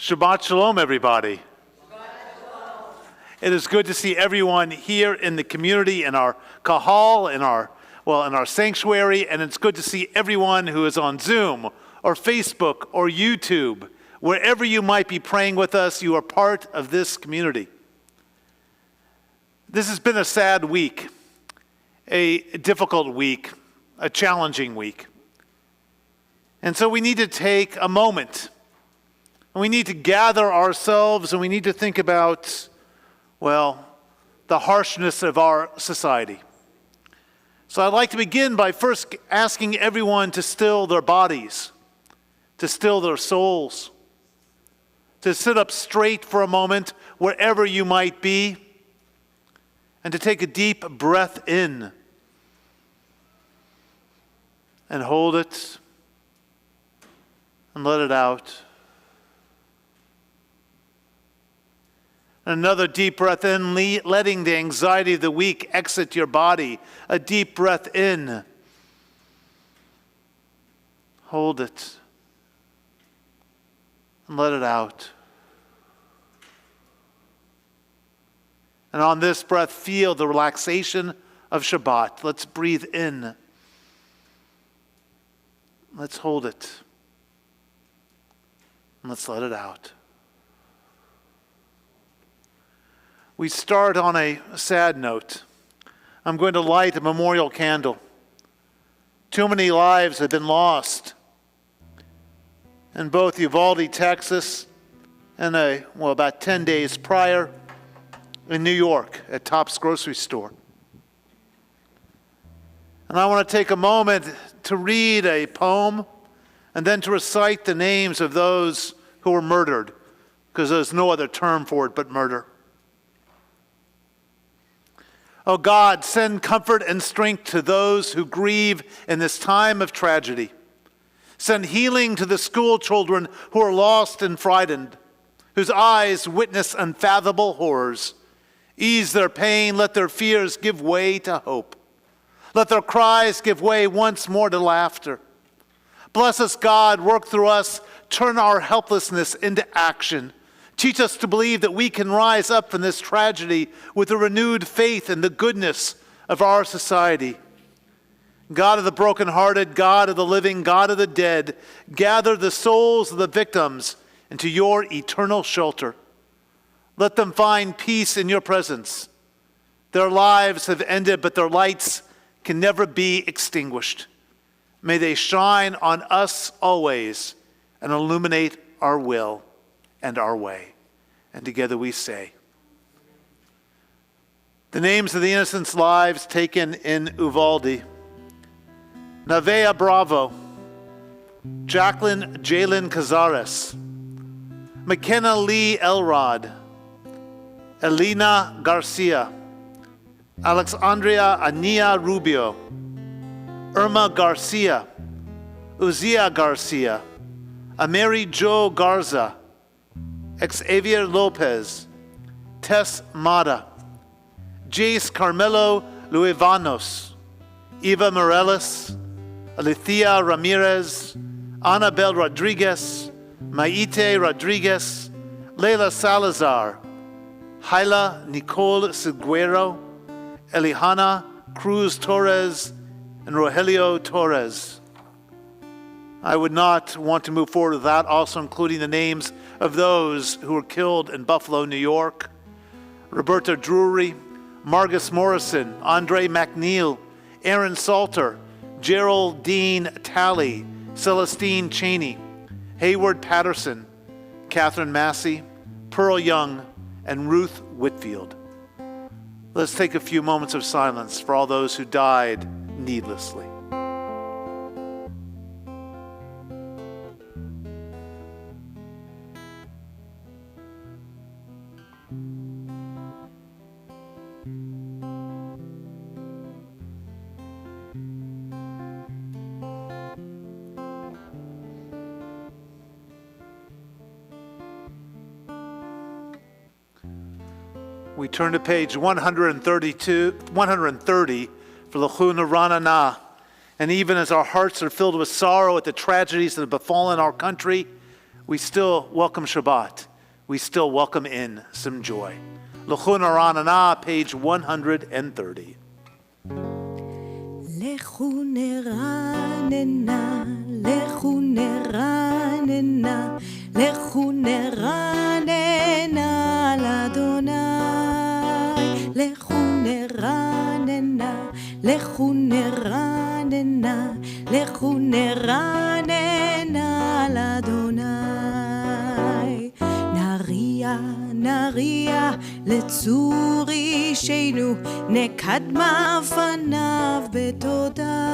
Shabbat Shalom, everybody. It is good to see everyone here in the community, in our kahal, in our sanctuary, and it's good to see everyone who is on Zoom or Facebook or YouTube. Wherever you might be praying with us, you are part of this community. This has been a sad week, a difficult week, a challenging week. And so we need to take a moment, and we need to gather ourselves, and we need to think about, the harshness of our society. So I'd like to begin by first asking everyone to still their bodies, to still their souls, to sit up straight for a moment wherever you might be, and to take a deep breath in and hold it and let it out. Another deep breath in, letting the anxiety of the week exit your body. A deep breath in. Hold it. And let it out. And on this breath, feel the relaxation of Shabbat. Let's breathe in. Let's hold it. And let's let it out. We start on a sad note. I'm going to light a memorial candle. Too many lives have been lost in both Uvalde, Texas, and about 10 days prior in New York at Tops Grocery Store. And I want to take a moment to read a poem and then to recite the names of those who were murdered, because there's no other term for it but murder. Oh God, send comfort and strength to those who grieve in this time of tragedy. Send healing to the school children who are lost and frightened, whose eyes witness unfathomable horrors. Ease their pain, let their fears give way to hope. Let their cries give way once more to laughter. Bless us, God, work through us, turn our helplessness into action. Teach us to believe that we can rise up from this tragedy with a renewed faith in the goodness of our society. God of the brokenhearted, God of the living, God of the dead, gather the souls of the victims into your eternal shelter. Let them find peace in your presence. Their lives have ended, but their lights can never be extinguished. May they shine on us always and illuminate our will and our way. And together we say, the names of the innocents' lives taken in Uvalde: Navea Bravo, Jacqueline Jalen Cazares, McKenna Lee Elrod, Elena Garcia, Alexandria Ania Rubio, Irma Garcia, Uzia Garcia, Ameri Jo Garza, Xavier Lopez, Tess Mata, Jace Carmelo Luevanos, Eva Morales, Alethea Ramirez, Annabel Rodriguez, Maite Rodriguez, Leila Salazar, Hyla Nicole Seguero, Elihana Cruz Torres, and Rogelio Torres. I would not want to move forward without also including the names of those who were killed in Buffalo, New York: Roberta Drury, Margus Morrison, Andre McNeil, Aaron Salter, Geraldine Talley, Celestine Cheney, Hayward Patterson, Catherine Massey, Pearl Young, and Ruth Whitfield. Let's take a few moments of silence for all those who died needlessly. We turn to page 130 for L'chuna Ranana. And even as our hearts are filled with sorrow at the tragedies that have befallen our country, we still welcome Shabbat. We still welcome in some joy. L'chu Naranana, page 130. L'chu Naranana, l'chu Naranana, l'chu Naranana l'Adonai. L'chu Naranana, l'chu Naranana, l'chu Naranana l'Adonai. נריע לצור אישנו, נקדמה פניו בתודה.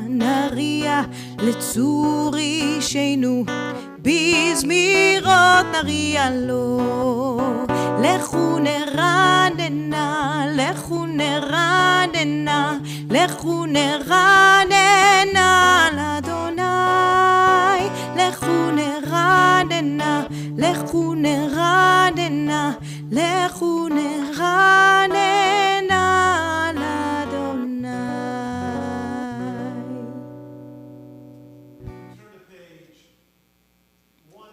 נריע לצור אישנו, בזמירות נריע לו. לכו נרננה, לכו נרננה, לכו נרננה לאדוני. לכו נרננה, לכו נרננה, לכו נרננה לאדוני.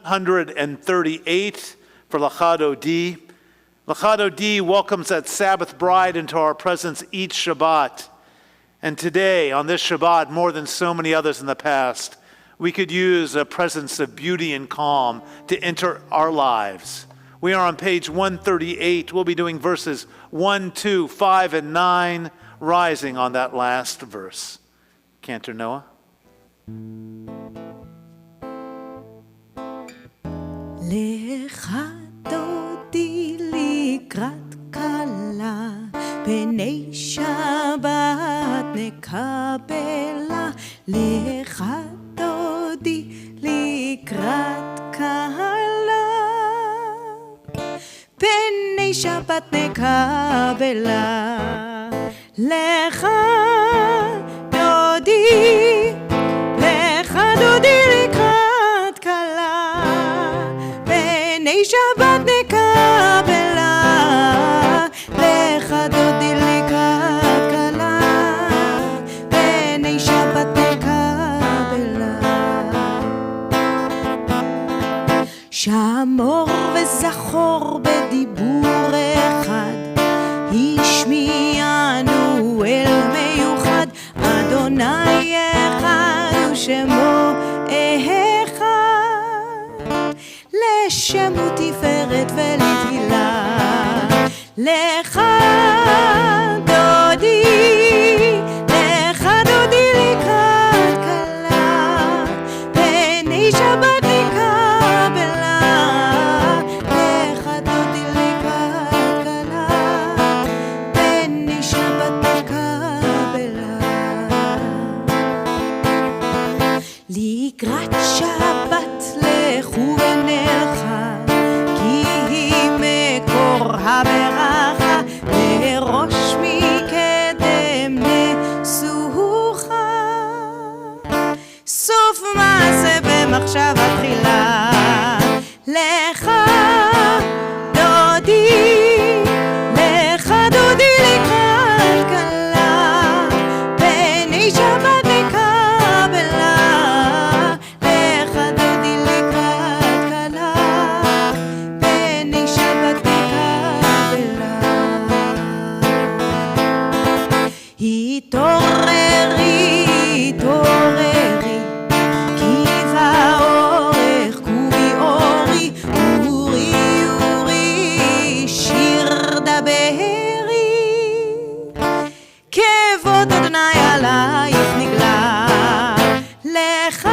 138 for Lachado D. Lachado D welcomes that Sabbath bride into our presence each Shabbat. And today, on this Shabbat, more than so many others in the past, we could use a presence of beauty and calm to enter our lives. We are on page 138. We'll be doing verses 1, 2, 5, and 9, rising on that last verse. Cantor Noah. לך דודי לקראת כלה, פני שבת נקבלה. לך דודי לקראת כלה, פני שבת נקבלה. לך דודי, לך דודי לקראת כלה, פני שבת נקבלה. לך דודי לקראת כלה, פני שבת נקבלה. שמור וזכור בדיבור אחד, השמיענו אל מיוחד. אדוני אחד ושמו אחד, לשם ותפארת ולתהילה. לך דודי, לך דודי לקראת כלה, פני שבת נקבלה. לך דודי לקראת כלה, פני שבת נקבלה. לקראת שבת לכו ונלכה, כי היא מקור הברכה, וראש מקדם נסוכה. סוף מעשה במחשבה תחילה. לך דודי, לך דודי לקראת כלה, פני שבת נקבלה. לך דודי לקראת כלה, פני שבת נקבלה. התעוררי, התעוררי, כי באורך קומי אורי. אורי אורי שיר דברי, כבוד אדוני עלייך נגלה. לך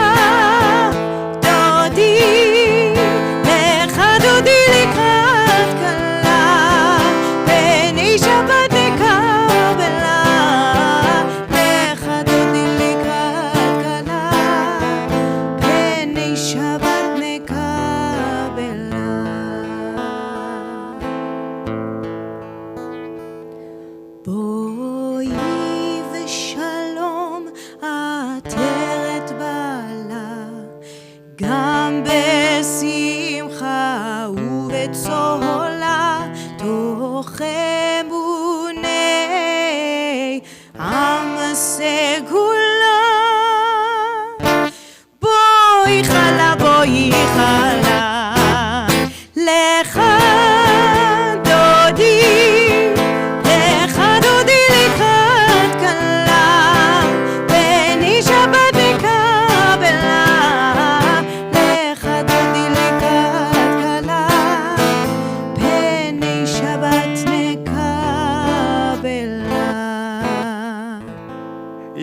דודי, לך דודי לקראת כלה, פני שבת נקבלה. לך דודי לקראת כלה, פני שבת נקבלה. בואי ושלום עטרת בעלה, גם בשמחה ובצהלה, תוך אמוני עם סגולה. בואי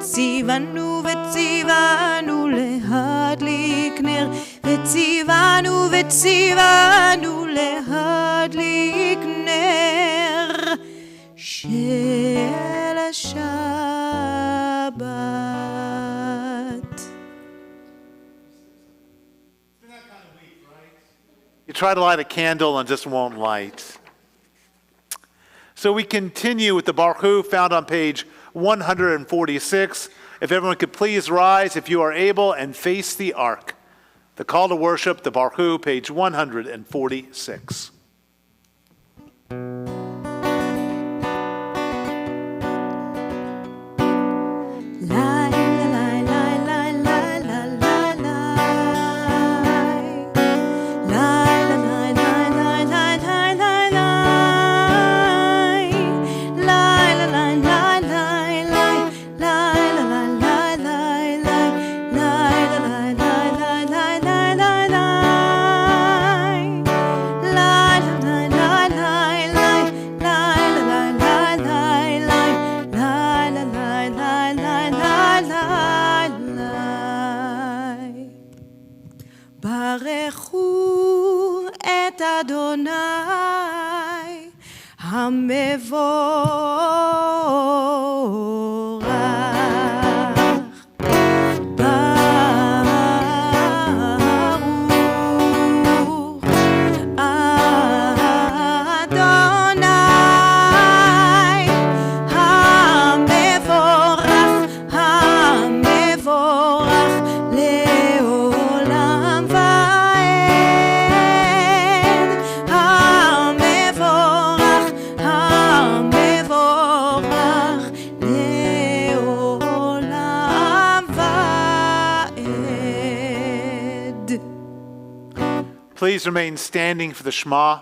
וציוונו וציוונו להדליק נר, וציוונו וציוונו להדליק נר של השבת. You try to light a candle and just won't light. So we continue with the Baruch Hu found on page 146. If everyone could please rise, if you are able, and face the ark. The call to worship, the Baruch Hu, page 146. ברכו את אדוני המבורך. ברוך אדוני המבורך, המבורך לעולם ועד. המבורך, המבורך לעולם ועד. Please remain standing for the Shema.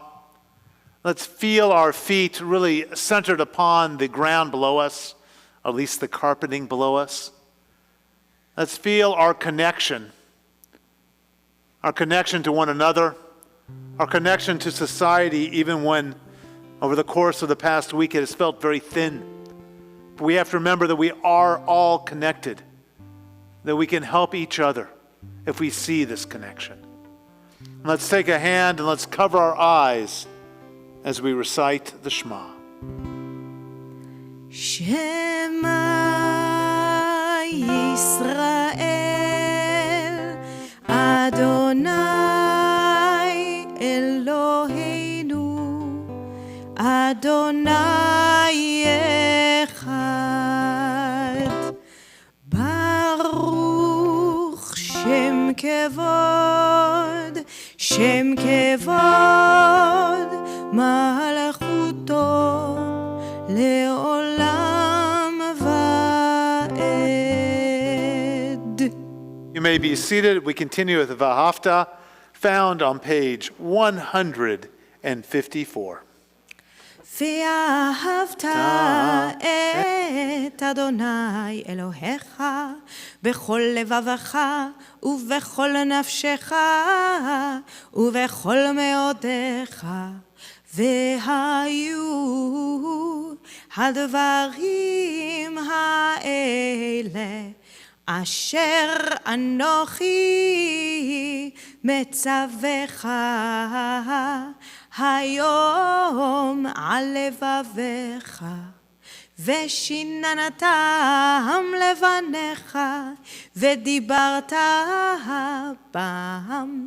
Let's feel our feet really centered upon the ground below us, at least the carpeting below us. Let's feel our connection to one another, our connection to society, even when over the course of the past week it has felt very thin. But we have to remember that we are all connected, that we can help each other if we see this connection. Let's take a hand and let's cover our eyes as we recite the Shema. Shema Yisrael, Adonai Eloheinu, Adonai Echad. Baruch Shem Kevod, Shem Kevod, Malchuto Leolam Vaed. You may be seated. We continue with the Vahafta, found on page 154. ואהבת את אדוני אלוהיך בכל לבבך ובכל נפשך ובכל מאודיך. והיו הדברים האלה אשר אנוכי מצווך היום על לבביך, ושיננתם לבניך, ודיברת בם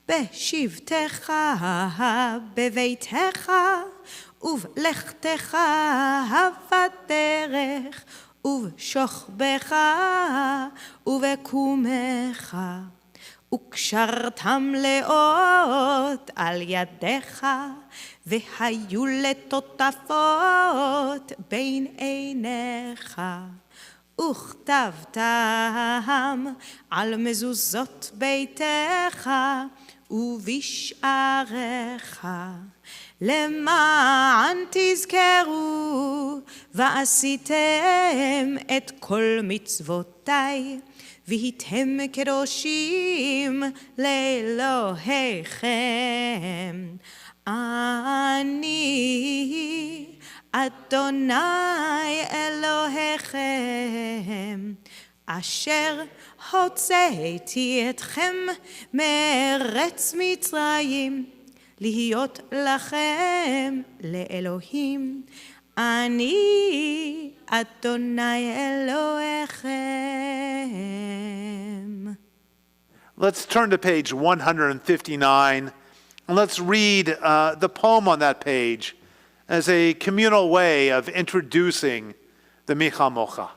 בשבתך בביתך ובלכתך בדרך ובשוכבך ובקומך, וקשרתם לאות על ידיך, והיו לטוטפות בין עיניך, וכתבתם על מזוזות ביתך ובשעריך, למען תזכרו ועשיתם את כל מצוותיי, והייתם קדושים לאלוהיכם. אני אדוני אלוהיכם, אשר הוצאתי אתכם מארץ מצרים, להיות לכם לאלוהים. אני אדוני אלוהיכם. Let's turn to page 159, and let's read the poem on that page as a communal way of introducing the Micha Mocha.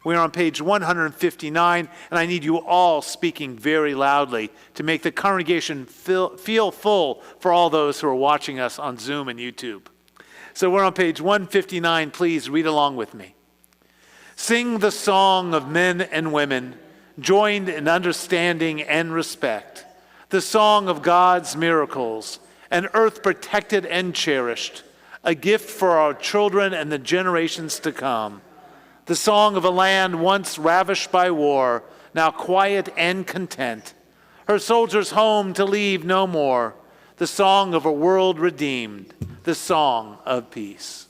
We are on page 159, and I need you all speaking very loudly to make the congregation feel full for all those who are watching us on Zoom and YouTube. So we're on page 159. Please read along with me. Sing the song of men and women, joined in understanding and respect, the song of God's miracles, an earth protected and cherished, a gift for our children and the generations to come, the song of a land once ravished by war, now quiet and content, her soldiers home to leave no more, the song of a world redeemed, the song of peace.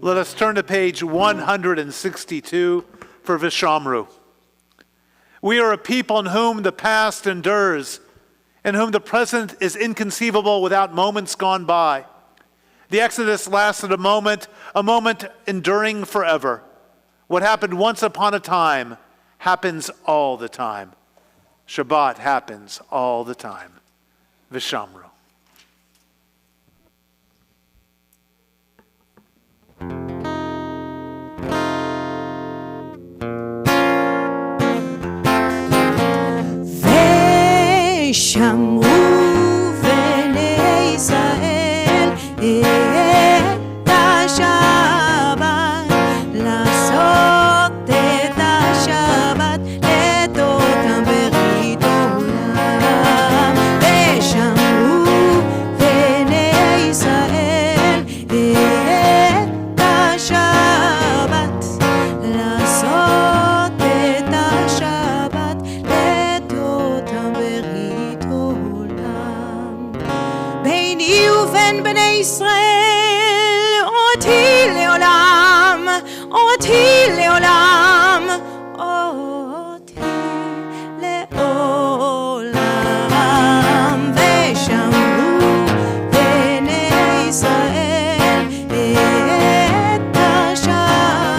Let us turn to page 162 for Vishamru. We are a people in whom the past endures, in whom the present is inconceivable without moments gone by. The Exodus lasted a moment enduring forever. What happened once upon a time happens all the time. Shabbat happens all the time. Vishamru. ושמרו בני ישראל את השבת, לעשות את השבת לדותם ברית עולם. ושמרו בני ישראל את השבת, לעשות את השבת לדותם ברית עולם. ביני ובין בני ישראל אותי לעולם, אותי לעולם, אותי לעולם. ושמרו בני ישראל את השבת,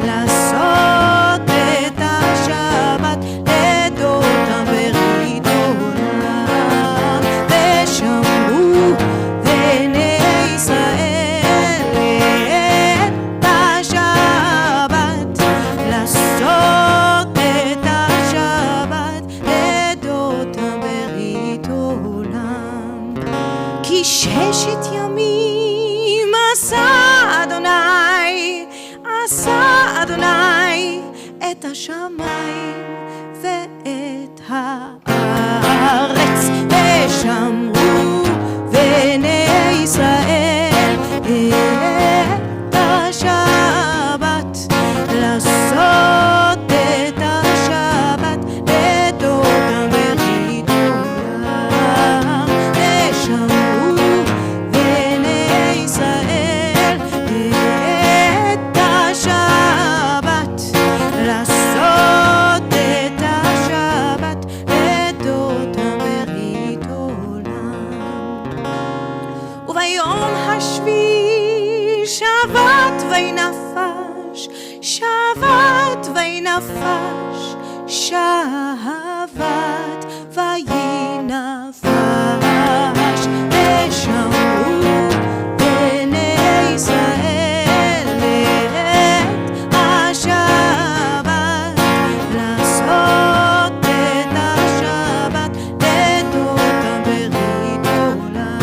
לעשות את השבת לדותם ברית עולם. ושמרו לילות ימים עשה אדוני את השמיים ואת הארץ, ושמרו בני ישראל את השבת, לעשות את השבת לדודם ולדודם, ושמרו בני ישראל את השבת, לעשות את השבת לדודם ולדודם. וביום השביעי שבת וינפש, שבת וינפש, שבת וינפש, ושמרו בני ישראל את השבת, לעשות את השבת לדודם ולדודם,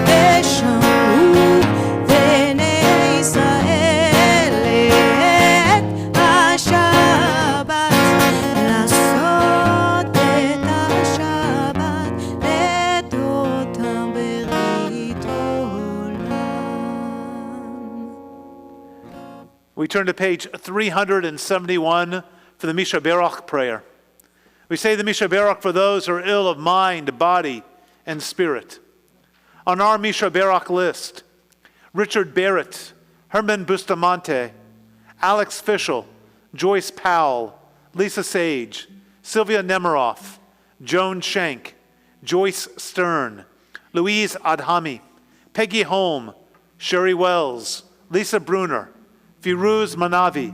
ושמרו בני ישראל את השבת, לעשות את השבת לדודם ולדודם. We turn to page 371 for the Misha Berach prayer. We say the Misha Berach for those who are ill of mind, body, and spirit. On our Misha Berach list, Richard Barrett, Herman Bustamante, Alex Fischel, Joyce Powell, Lisa Sage, Sylvia Nemiroff, Joan Schenk, Joyce Stern, Louise Adhami, Peggy Holm, Sherry Wells, Lisa Bruner, Firuz Manavi,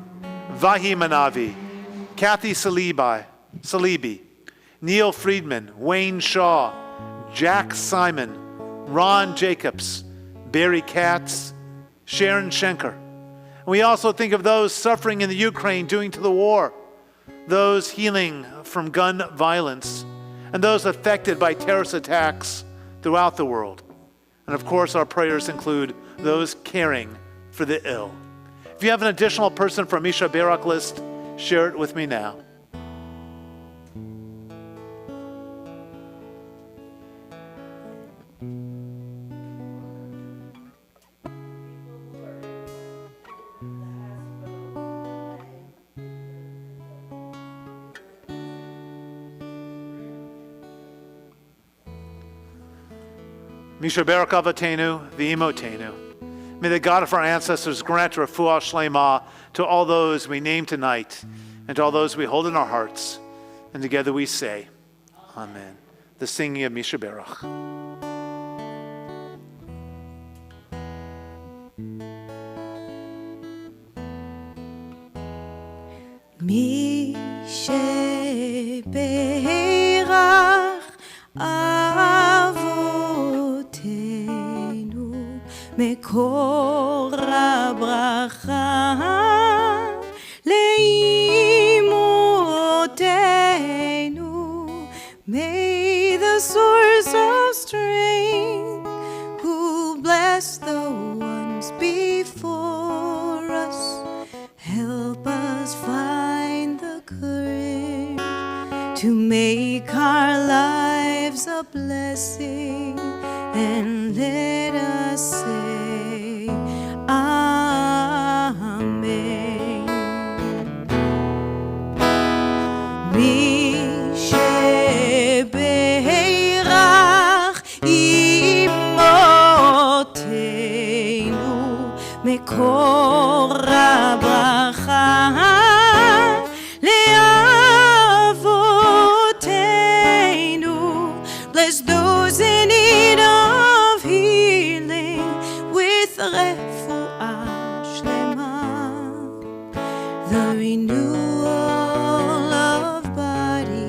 Vahi Manavi, Kathy Salibi, Neil Friedman, Wayne Shaw, Jack Simon, Ron Jacobs, Barry Katz, Sharon Schenker. And we also think of those suffering in the Ukraine due to the war, those healing from gun violence, and those affected by terrorist attacks throughout the world. And of course, our prayers include those caring for the ill. If you have an additional person from Misha Berach list, share it with me now. Misha Berach Avatenu V'imotenu. May the God of our ancestors grant refuah shlema to all those we name tonight and to all those we hold in our hearts. And together we say, Amen. The singing of Misha Berach. Misha Berach Avotenu מקור הברכה לאמותינו. May the source of strength who bless the ones before us help us find the courage to make our lives a blessing, and let us say Amen. Misha Berach imotenu מקור הברכה לאבותינו. Bless those in need of healing with refuah shlema, the renewal of body,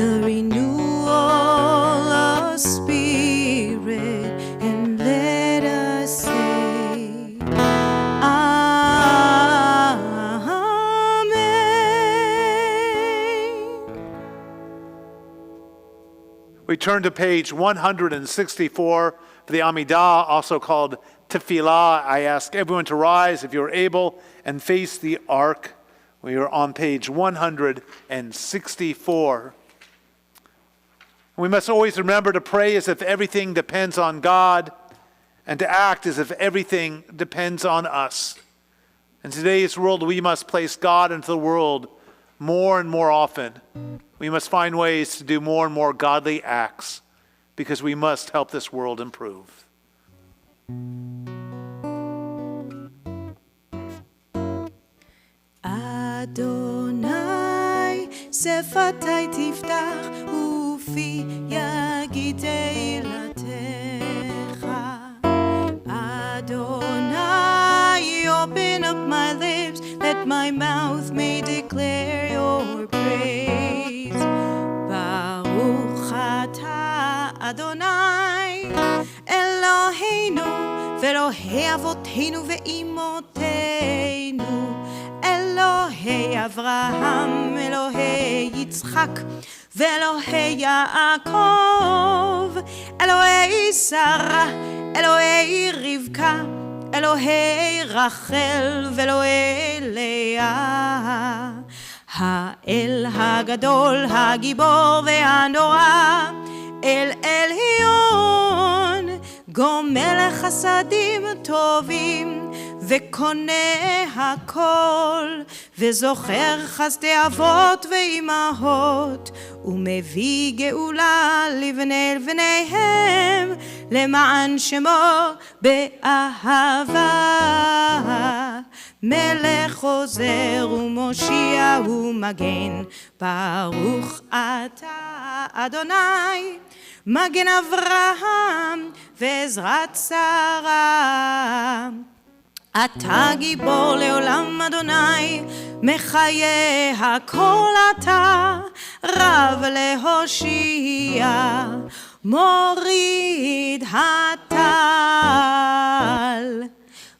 the renewal of spirit, and let us say Amen. turn to page 164 for the Amidah, also called Tefillah. I ask everyone to rise, if you're able, and face the ark. We are on page 164. We must always remember to pray as if everything depends on God, and to act as if everything depends on us. In today's world, we must place God into the world more and more often. We must find ways to do more and more godly acts, because we must help this world improve. Adonai, שפתי תפתח ופי יגיד תהילתך. Adonai, open up my lips, that my mouth may declare your praise. Baruch atah Adonai, Eloheinu, ואלוהי אבותינו ואימותינו, אלוהי אברהם, אלוהי יצחק, ואלוהי יעקב, אלוהי שרה, אלוהי רבקה, אלוהי רחל ואלוהי לאה. האל הגדול, הגיבור והנורא, אל עליון, גומל חסדים טובים, וקונה הכל, וזוכר חסדי אבות ואימהות, ומביא גאולה לבני בניהם, למען שמו באהבה. מלך עוזר ומושיע ומגן, ברוך אתה אדוני, מגן אברהם ועזרת שרה. אתה גיבור לעולם אדוני, מחיה הכל אתה, רב להושיע, מוריד הטל.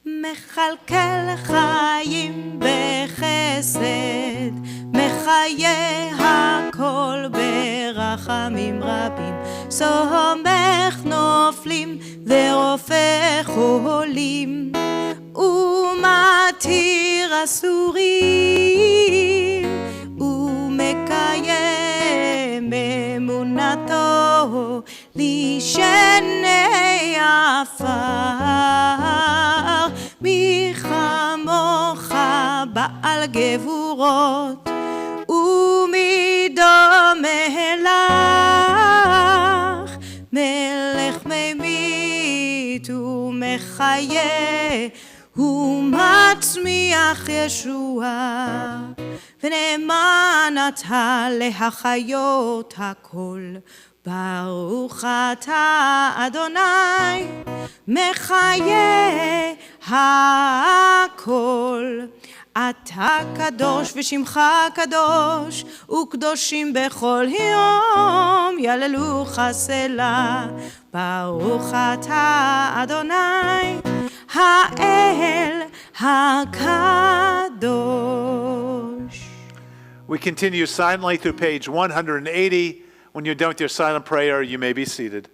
מחלקל חיים בחסד, מחיה הכל ברחמים רבים, סומך נופלים ורופא חולים, ומתיר אסורים, ומקיים אמונתו לשני עפר. מי כמוך בעל גבורות, ומי דומה לך, מלך ממית ומחיה, ומצמיח ישועה, ונאמן אתה להחיות הכל. ברוך אתה אדוני, מחיה הכל. אתה קדוש ושמך קדוש, וקדושים בכל יום יללוך סלה. ברוך אתה אדוני, האל הקדוש. We continue silently through page 180. When you're done with your silent prayer, you may be seated.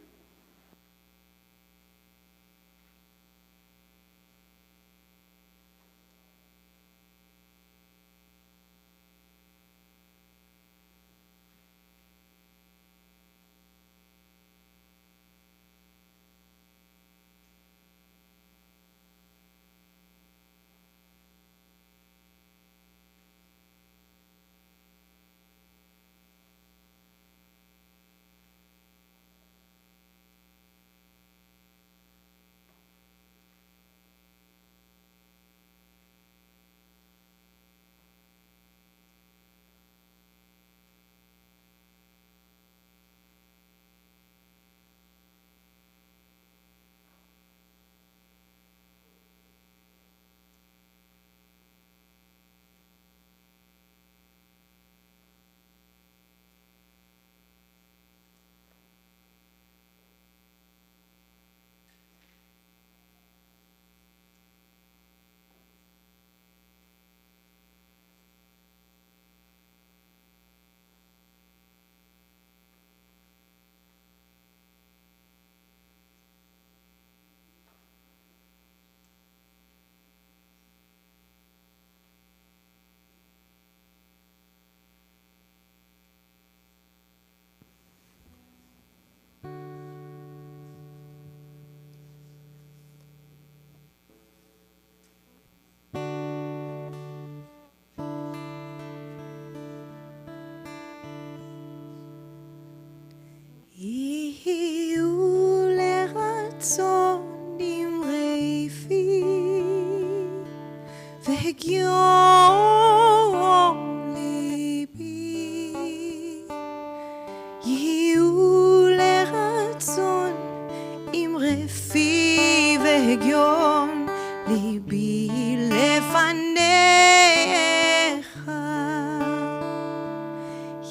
רפי והגיון ליבי לפניך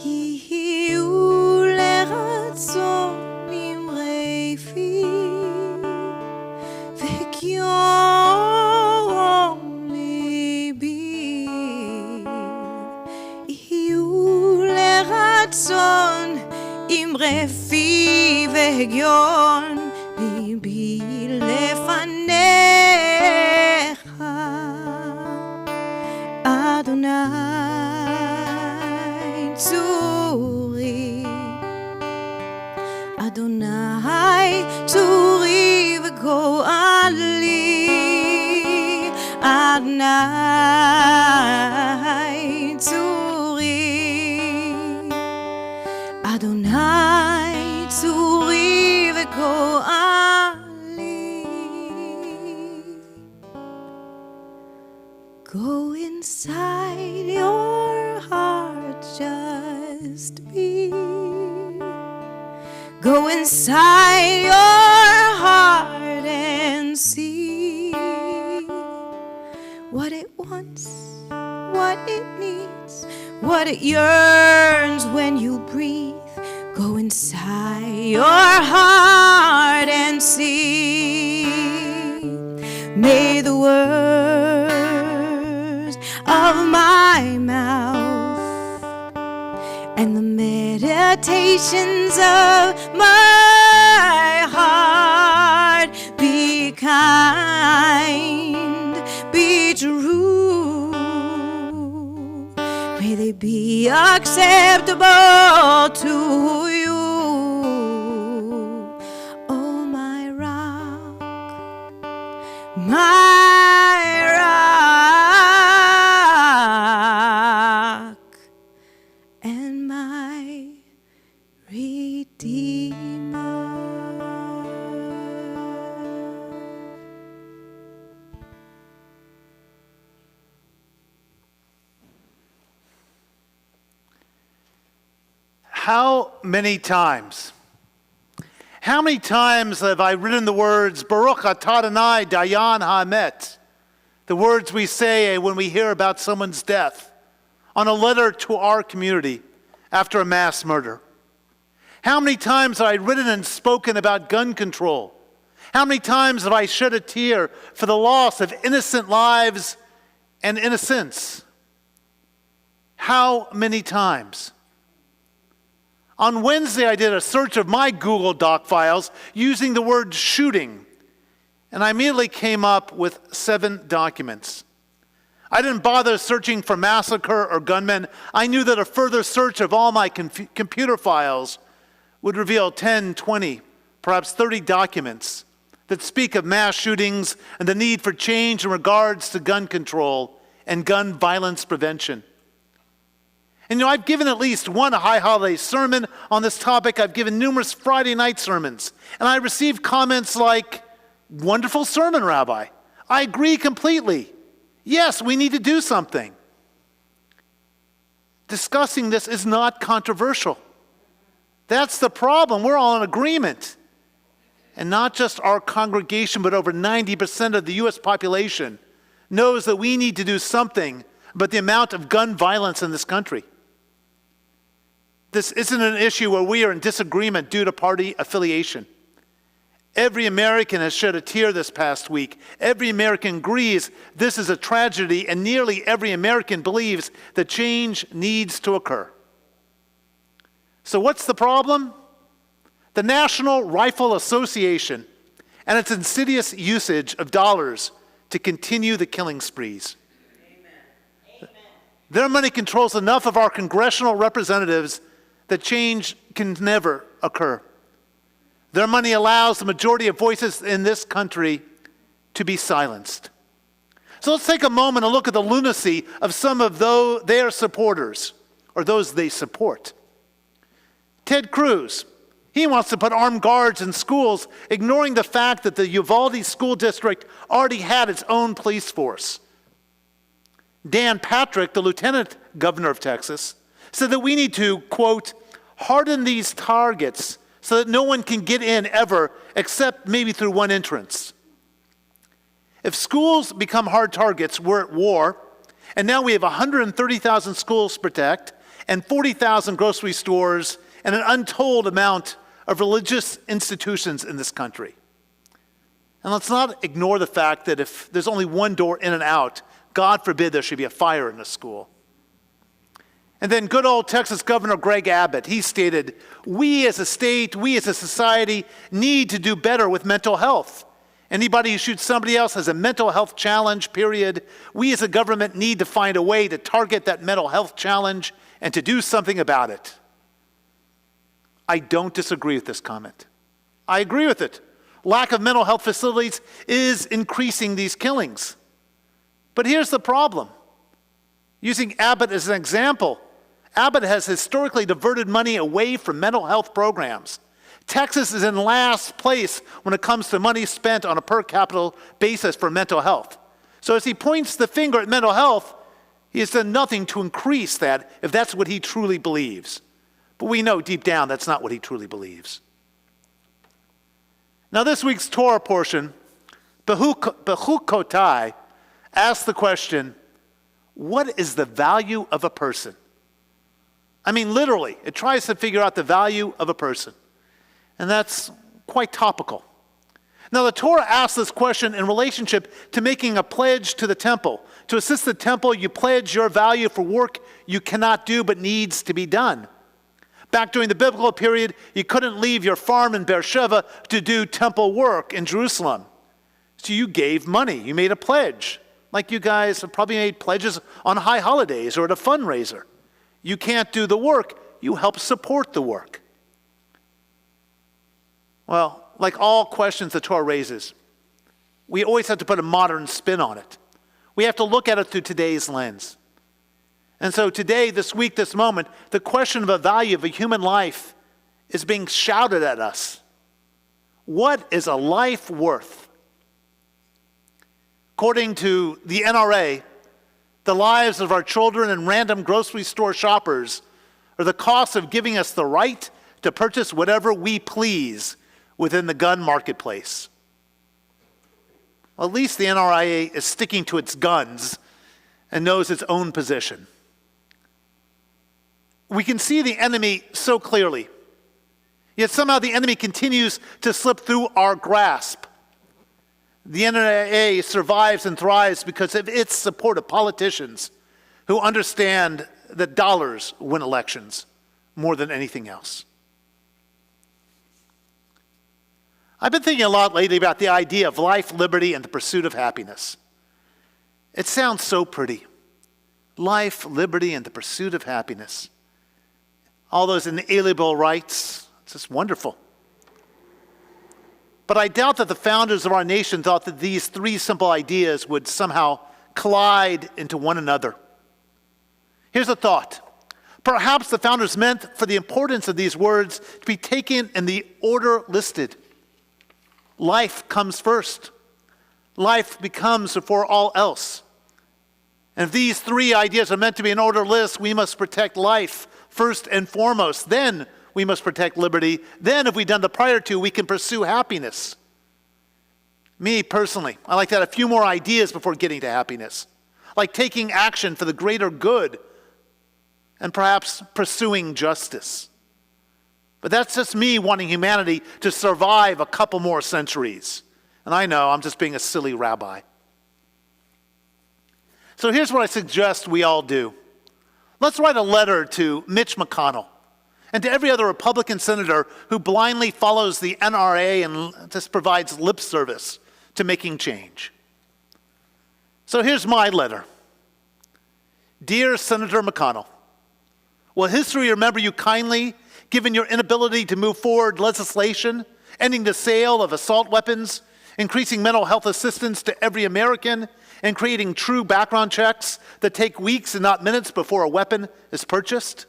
יהיו לרצון נמרי פי והגיון ליבי יהיו לרצון נמרי פי והגיון ליבי לפניך אדוני צורי אדוני צורי וגואלי אדוני צורי אדוני צורי וגואלי Go inside your heart, just be. Go inside your heart and see what it wants, what it needs, what it yearns when you breathe. Go inside your heart and see. May the words of my mouth and the meditations of my heart be kind, be true. May they be acceptable to you, oh my rock, my rock, and my Redeemer. How many times have I written the words, Baruch atah Adonai Dayan Ha'emet, the words we say when we hear about someone's death, on a letter to our community after a mass murder? How many times have I written and spoken about gun control? How many times have I shed a tear for the loss of innocent lives and innocence? How many times? On Wednesday, I did a search of my Google Doc files using the word shooting, and I immediately came up with 7 documents. I didn't bother searching for massacre or gunmen. I knew that a further search of all my computer files would reveal 10, 20, perhaps 30 documents that speak of mass shootings and the need for change in regards to gun control and gun violence prevention. And I've given at least one high holiday sermon on this topic. I've given numerous Friday night sermons. And I received comments like, "Wonderful sermon, Rabbi. I agree completely. Yes, we need to do something." Discussing this is not controversial. That's the problem. We're all in agreement. And not just our congregation, but over 90% of the U.S. population knows that we need to do something about the amount of gun violence in this country. This isn't an issue where we are in disagreement due to party affiliation. Every American has shed a tear this past week. Every American agrees this is a tragedy, and nearly every American believes that change needs to occur. So what's the problem? The National Rifle Association and its insidious usage of dollars to continue the killing sprees. Amen. Their money controls enough of our congressional representatives that change can never occur. Their money allows the majority of voices in this country to be silenced. So let's take a moment and look at the lunacy of some of their supporters, or those they support. Ted Cruz, he wants to put armed guards in schools, ignoring the fact that the Uvalde School District already had its own police force. Dan Patrick, the lieutenant governor of Texas, said that we need to, quote, harden these targets so that no one can get in ever except maybe through one entrance. If schools become hard targets, we're at war, and now we have 130,000 schools to protect and 40,000 grocery stores and an untold amount of religious institutions in this country. And let's not ignore the fact that if there's only one door in and out, God forbid there should be a fire in a school. And then good old Texas Governor Greg Abbott, he stated, we as a state, we as a society need to do better with mental health. Anybody who shoots somebody else has a mental health challenge, period. We as a government need to find a way to target that mental health challenge and to do something about it. I don't disagree with this comment. I agree with it. Lack of mental health facilities is increasing these killings. But here's the problem. Using Abbott as an example, Abbott has historically diverted money away from mental health programs. Texas is in last place when it comes to money spent on a per capita basis for mental health. So as he points the finger at mental health, he has done nothing to increase that if that's what he truly believes. But we know deep down that's not what he truly believes. Now this week's Torah portion, Bechukotai, asks the question, what is the value of a person? I mean, literally, it tries to figure out the value of a person. And that's quite topical. Now, the Torah asks this question in relationship to making a pledge to the temple. To assist the temple, you pledge your value for work you cannot do but needs to be done. Back during the biblical period, you couldn't leave your farm in Beersheba to do temple work in Jerusalem. So you gave money. You made a pledge. Like you guys have probably made pledges on high holidays or at a fundraiser. You can't do the work. You help support the work. Well, like all questions the Torah raises, we always have to put a modern spin on it. We have to look at it through today's lens. And so today, this week, this moment, the question of the value of a human life is being shouted at us. What is a life worth? According to the NRA, the lives of our children and random grocery store shoppers are the cost of giving us the right to purchase whatever we please within the gun marketplace. Well, at least the NRA is sticking to its guns and knows its own position. We can see the enemy so clearly, yet somehow the enemy continues to slip through our grasp. The NRA survives and thrives because of its support of politicians who understand that dollars win elections more than anything else. I've been thinking a lot lately about the idea of life, liberty, and the pursuit of happiness. It sounds so pretty. Life, liberty, and the pursuit of happiness. All those inalienable rights, it's just wonderful. But I doubt that the founders of our nation thought that these three simple ideas would somehow collide into one another. Here's a thought. Perhaps the founders meant for the importance of these words to be taken in the order listed. Life comes first. Life becomes before all else. And if these three ideas are meant to be in order list, we must protect life first and foremost. Then we must protect liberty. Then, if we've done the prior two, we can pursue happiness. Me, personally, I like to add a few more ideas before getting to happiness. Like taking action for the greater good and perhaps pursuing justice. But that's just me wanting humanity to survive a couple more centuries. And I know I'm just being a silly rabbi. So here's what I suggest we all do. Let's write a letter to Mitch McConnell and to every other Republican senator who blindly follows the NRA and just provides lip service to making change. So here's my letter. Dear Senator McConnell, will history remember you kindly, given your inability to move forward legislation, ending the sale of assault weapons, increasing mental health assistance to every American, and creating true background checks that take weeks and not minutes before a weapon is purchased?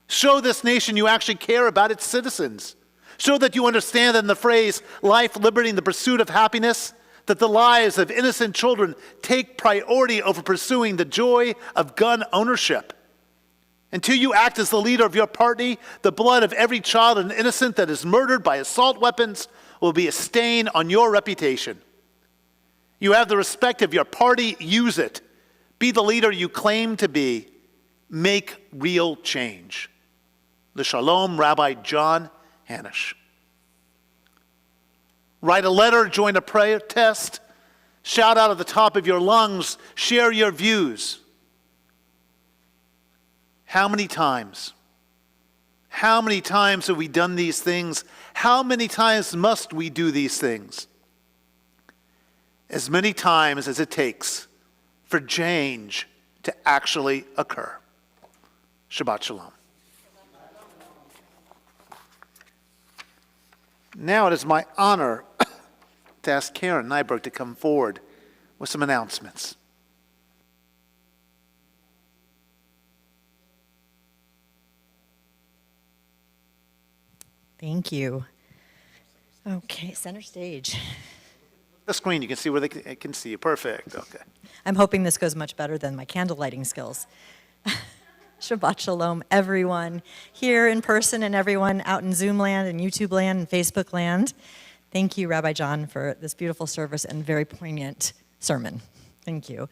Show this nation you actually care about its citizens. Show that you understand that in the phrase, life, liberty, and the pursuit of happiness, that the lives of innocent children take priority over pursuing the joy of gun ownership. Until you act as the leader of your party, the blood of every child and innocent that is murdered by assault weapons will be a stain on your reputation. You have the respect of your party, use it. Be the leader you claim to be. Make real change. L'Shalom, Rabbi John Hanish. Write a letter, join a prayer test, shout out at the top of your lungs, share your views. How many times? How many times have we done these things? How many times must we do these things? As many times as it takes for change to actually occur. Shabbat Shalom. Now it is my honor to ask Karen Nyberg to come forward with some announcements. Thank you. Okay, center stage. The screen, you can see where they can see you. Perfect. Okay. I'm hoping this goes much better than my candle lighting skills. Shabbat Shalom, everyone here in person and everyone out in Zoom land and YouTube land and Facebook land. Thank you, Rabbi John, for this beautiful service and very poignant sermon. Thank you.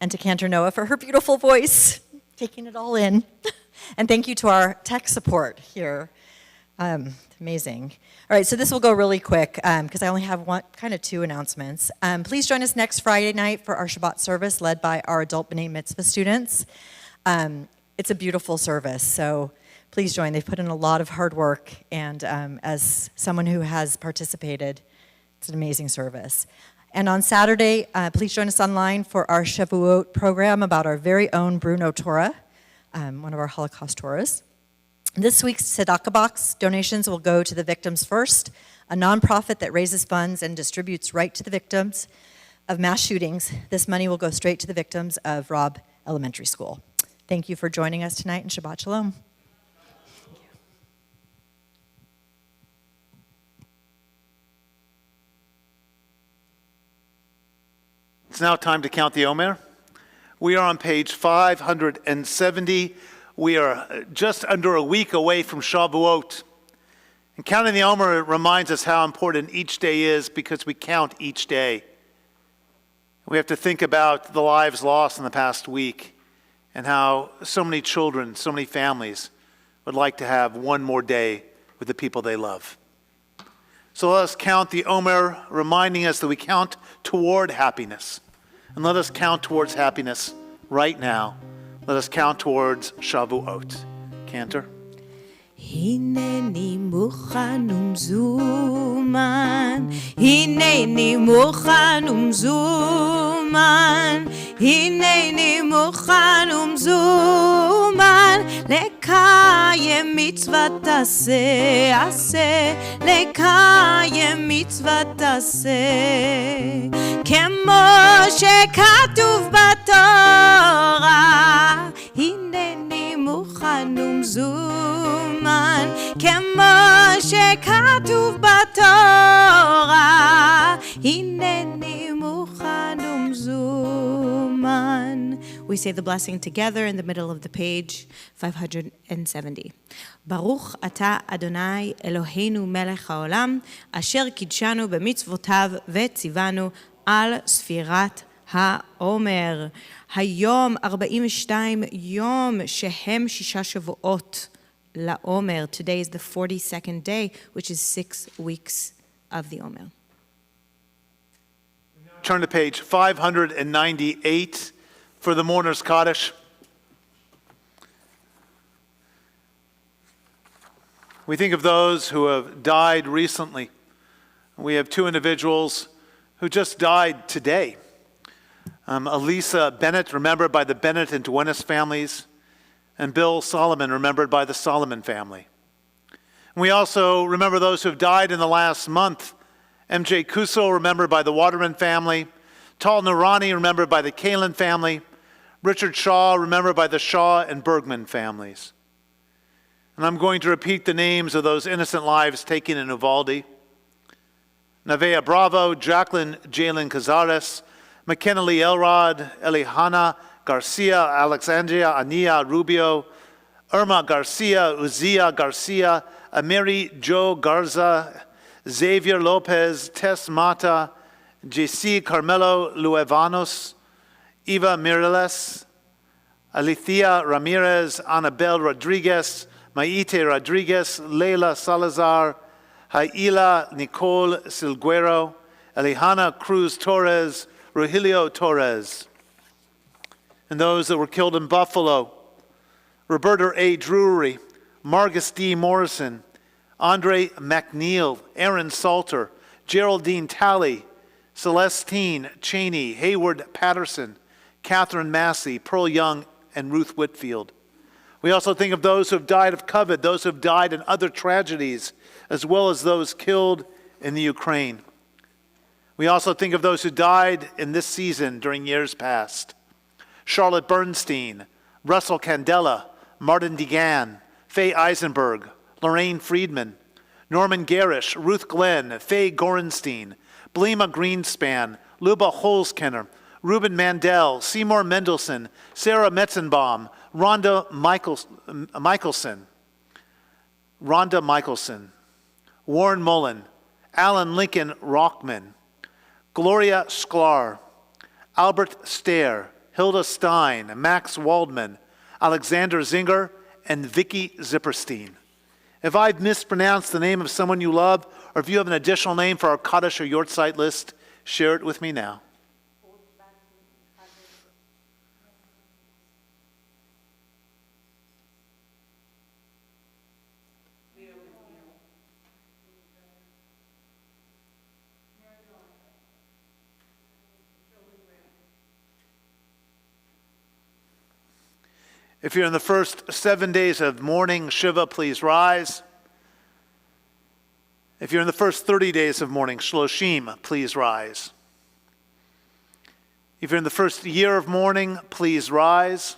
And to Cantor Noah for her beautiful voice, taking it all in. And thank you to our tech support here. Amazing. All right, so this will go really quick because I only have two announcements. Please join us next Friday night for our Shabbat service led by our adult B'nai Mitzvah students. It's a beautiful service, so please join. They've put in a lot of hard work, and as someone who has participated, it's an amazing service. And on Saturday, please join us online for our Shavuot program about our very own Bruno Torah, one of our Holocaust Torahs. This week's Tzedakah Box donations will go to the Victims First, a nonprofit that raises funds and distributes right to the victims of mass shootings. This money will go straight to the victims of Robb Elementary School. Thank you for joining us tonight, and Shabbat Shalom. It's now time to count the Omer. We are on page 570. We are just under a week away from Shavuot. And counting the Omer reminds us how important each day is because we count each day. We have to think about the lives lost in the past week and how so many children, so many families would like to have one more day with the people they love. So let us count the Omer, reminding us that we count toward happiness. And let us count towards happiness right now. Let us count towards Shavuot. Cantor. הנני מוכן ומזומן, הנני מוכן ומזומן, הנני מוכן ומזומן, לקיים מצוות עשה, עשה, לקיים מצוות עשה, כמו שכתוב בתורה, הנני מוכן ומזומן, כמו שכתוב בתורה, הנני מוכן ומזומן. We say the blessing together in the middle of the page, 570. ברוך אתה אדוני אלוהינו מלך העולם, אשר קידשנו במצוותיו וציוונו על ספירת העומר. היום 42 יום שהם 6 שבועות לעומר. Today is the 42nd day, which is 6 weeks of the Omer. Turn to page 598 for the Mourner's Kaddish. We think of those who have died recently. We have 2 individuals who just died today. Elisa Bennett, remembered by the Bennett and Duenas families, and Bill Solomon, remembered by the Solomon family. And we also remember those who have died in the last month. M.J. Kuso, remembered by the Waterman family. Tal Noorani, remembered by the Kalin family. Richard Shaw, remembered by the Shaw and Bergman families. And I'm going to repeat the names of those innocent lives taken in Uvalde. Nevaeh Bravo, Jacqueline Jalen Cazares, McKenna Lee Elrod, Elihana Garcia, Alexandria Ania Rubio, Irma Garcia, Uzia Garcia, Amiri Joe Garza, Xavier Lopez, Tess Mata, JC Carmelo Luevanos, Eva Mireles, Alicia Ramirez, Anabel Rodriguez, Maite Rodriguez, Leila Salazar, Haila Nicole Silguero, Alejandra Cruz Torres, Rogelio Torres. And those that were killed in Buffalo, Roberta A. Drury, Margus D. Morrison, Andre McNeil, Aaron Salter, Geraldine Talley, Celestine Cheney, Hayward Patterson, Catherine Massey, Pearl Young, and Ruth Whitfield. We also think of those who have died of COVID, those who have died in other tragedies, as well as those killed in the Ukraine. We also think of those who died in this season during years past. Charlotte Bernstein, Russell Candela, Martin DeGan, Faye Eisenberg, Lorraine Friedman, Norman Garish, Ruth Glenn, Faye Gorenstein, Blema Greenspan, Luba Holzkenner, Ruben Mandel, Seymour Mendelson, Sarah Metzenbaum, Rhonda Michelson, Warren Mullen, Alan Lincoln Rockman, Gloria Sklar, Albert Stair, Hilda Stein, Max Waldman, Alexander Zinger, and Vicky Zipperstein. If I've mispronounced the name of someone you love, or if you have an additional name for our Kaddish or Yortzeit list, share it with me now. If you're in the first 7 days of mourning Shiva, please rise. If you're in the first 30 days of mourning Shloshim, please rise. If you're in the first year of mourning, please rise.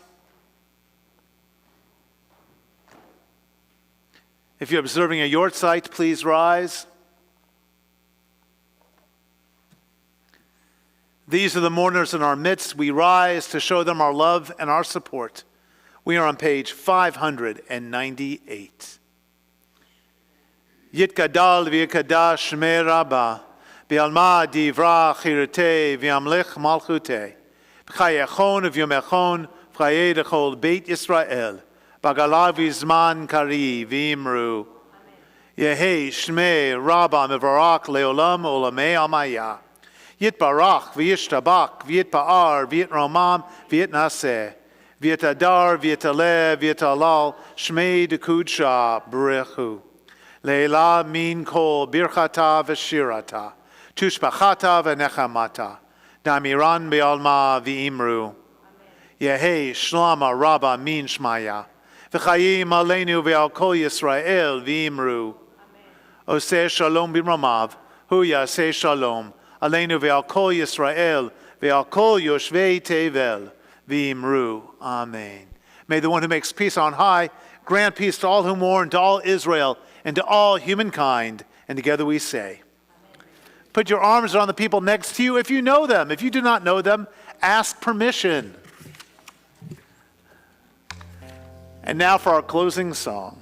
If you're observing a Yortzeit, please rise. These are the mourners in our midst. We rise to show them our love and our support. We are on page 598. Yitkadal v'yikadash shmei Rabba, v'alma divra chirete v'yamlech malchute, v'chayechon v'yomechon v'chaye dechol beit Yisrael, b'gala v'zman kari v'imru. Yehi shmei Rabba mevarak leolam olamei amaya. Yitbarach v'yishtabak v'yitpa'ar v'yitromam v'yitnaseh. V'yitadar, v'yitaleh, v'yitalal, shmei dekudsha b'rechu. Leila min kol birchata v'shirata, tushbachata v'nechamata, damiran be'alma v'imru. Yehi shlama rabba min shmaya, v'chayim aleinu ve'al kol Yisrael v'imru. Oseh shalom b'ramav, hu yaseh shalom, aleinu ve'al kol Yisrael, ve'al kol yoshvei tevel. V'imru. Amen. May the one who makes peace on high grant peace to all who mourn, to all Israel, and to all humankind. And together we say, amen. Put your arms around the people next to you if you know them. If you do not know them, ask permission. And now for our closing song.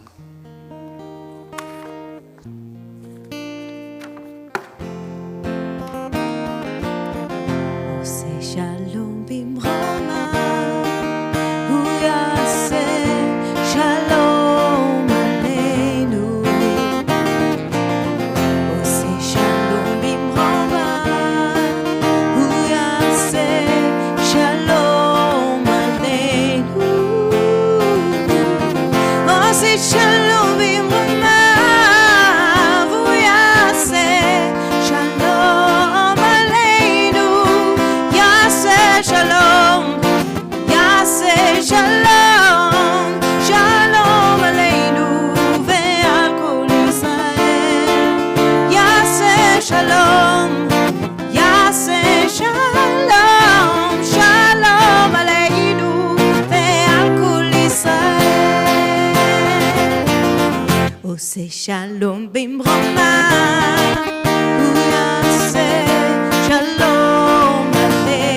עושה שלום במרומה, הוא יעשה שלום עלינו.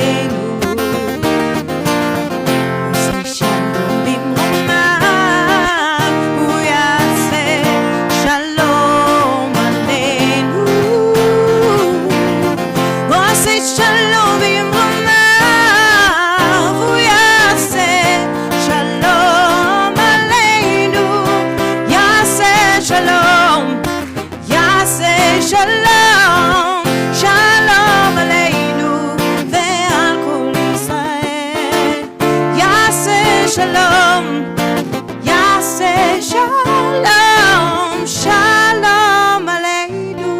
עושה שלום במרומה, שלום במרומיו, הוא יעשה שלום עלינו, יעשה שלום, יעשה שלום, שלום עלינו ועל כל ישראל, יעשה שלום, יעשה שלום, שלום עלינו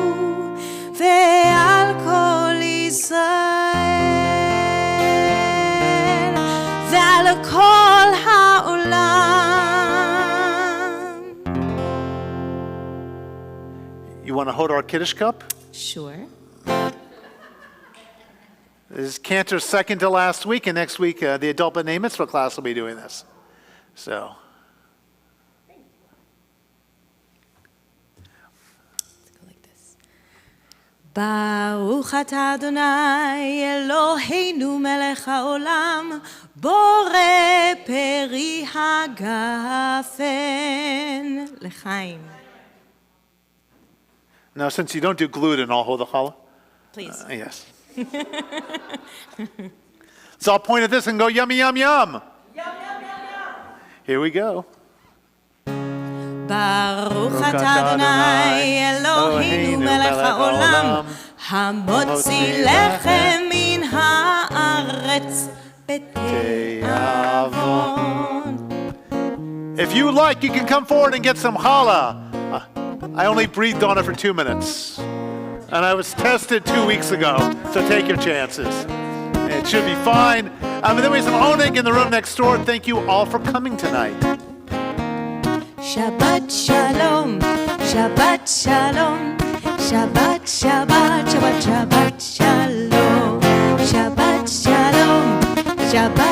ועל כל ישראל ועל כל העולם. You want to hold our Kiddush cup? Sure. This is Cantor's second to last week, and next week the adult B'nai Mitzvah class will be doing this. So, Let's go like this. ברוך אתה אדוני אלוהינו מלך העולם, בורא פרי הגפן. לחיים. now since you don't do gluten, I'll hold the challah. Please. Yes. So I'll point at this and go, yummy, yum, yum. Yum, yum, yum, yum. Here we go. ברוך אתה אדוני אלוהינו מלך העולם, המוציא לחם מן הארץ בתיאבון. If you like, you can come forward and get some challah. I only breathed on it for 2 minutes. And I was tested 2 weeks ago, so take your chances. It should be fine. And then we have some oneg in the room next door. Thank you all for coming tonight. Shabbat shalom, Shabbat shalom, Shabbat, Shabbat, Shabbat, Shabbat shalom, Shabbat shalom, Shabbat